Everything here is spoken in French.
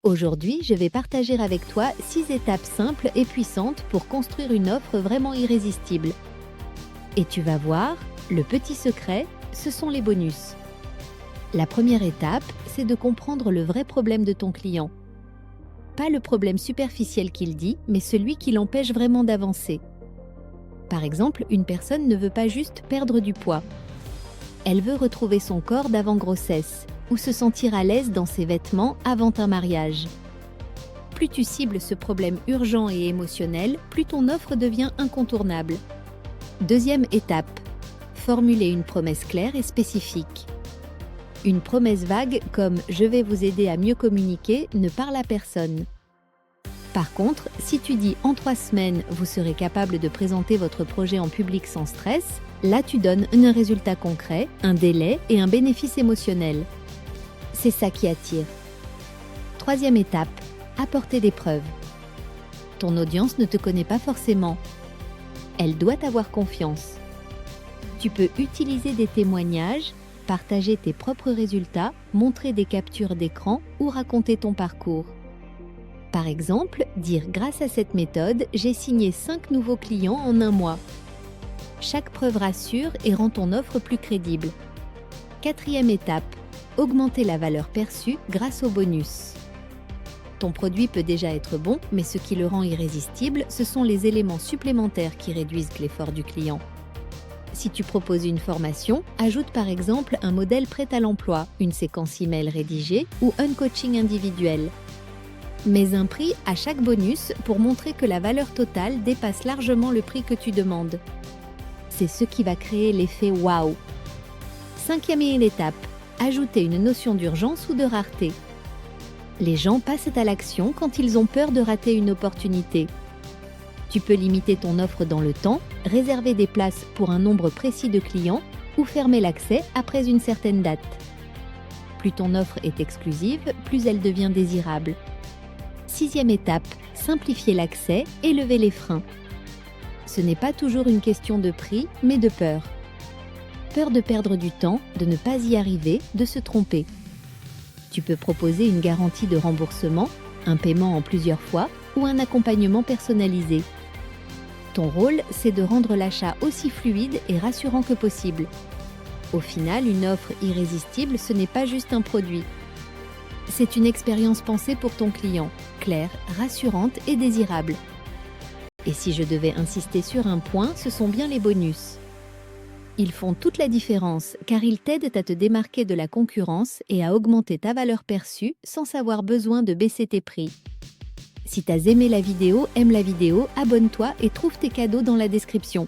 Aujourd'hui, je vais partager avec toi 6 étapes simples et puissantes pour construire une offre vraiment irrésistible. Et tu vas voir, le petit secret, ce sont les bonus. La première étape, c'est de comprendre le vrai problème de ton client. Pas le problème superficiel qu'il dit, mais celui qui l'empêche vraiment d'avancer. Par exemple, une personne ne veut pas juste perdre du poids. Elle veut retrouver son corps d'avant grossesse ou se sentir à l'aise dans ses vêtements avant un mariage. Plus tu cibles ce problème urgent et émotionnel, plus ton offre devient incontournable. Deuxième étape, formuler une promesse claire et spécifique. Une promesse vague comme « je vais vous aider à mieux communiquer » ne parle à personne. Par contre, si tu dis « en 3 semaines, vous serez capable de présenter votre projet en public sans stress », là tu donnes un résultat concret, un délai et un bénéfice émotionnel. C'est ça qui attire. Troisième étape, apporter des preuves. Ton audience ne te connaît pas forcément. Elle doit avoir confiance. Tu peux utiliser des témoignages, partager tes propres résultats, montrer des captures d'écran ou raconter ton parcours. Par exemple, dire « grâce à cette méthode, j'ai signé 5 nouveaux clients en 1 mois ». Chaque preuve rassure et rend ton offre plus crédible. Quatrième étape, augmenter la valeur perçue grâce au bonus. Ton produit peut déjà être bon, mais ce qui le rend irrésistible, ce sont les éléments supplémentaires qui réduisent l'effort du client. Si tu proposes une formation, ajoute par exemple un modèle prêt à l'emploi, une séquence email rédigée ou un coaching individuel. Mets un prix à chaque bonus pour montrer que la valeur totale dépasse largement le prix que tu demandes. C'est ce qui va créer l'effet « waouh ». Cinquième étape, ajouter une notion d'urgence ou de rareté. Les gens passent à l'action quand ils ont peur de rater une opportunité. Tu peux limiter ton offre dans le temps, réserver des places pour un nombre précis de clients ou fermer l'accès après une certaine date. Plus ton offre est exclusive, plus elle devient désirable. Sixième étape, simplifier l'accès et lever les freins. Ce n'est pas toujours une question de prix, mais de peur. Peur de perdre du temps, de ne pas y arriver, de se tromper. Tu peux proposer une garantie de remboursement, un paiement en plusieurs fois ou un accompagnement personnalisé. Ton rôle, c'est de rendre l'achat aussi fluide et rassurant que possible. Au final, une offre irrésistible, ce n'est pas juste un produit. C'est une expérience pensée pour ton client, claire, rassurante et désirable. Et si je devais insister sur un point, ce sont bien les bonus. Ils font toute la différence car ils t'aident à te démarquer de la concurrence et à augmenter ta valeur perçue sans avoir besoin de baisser tes prix. Si t'as aimé la vidéo, aime la vidéo, abonne-toi et trouve tes cadeaux dans la description.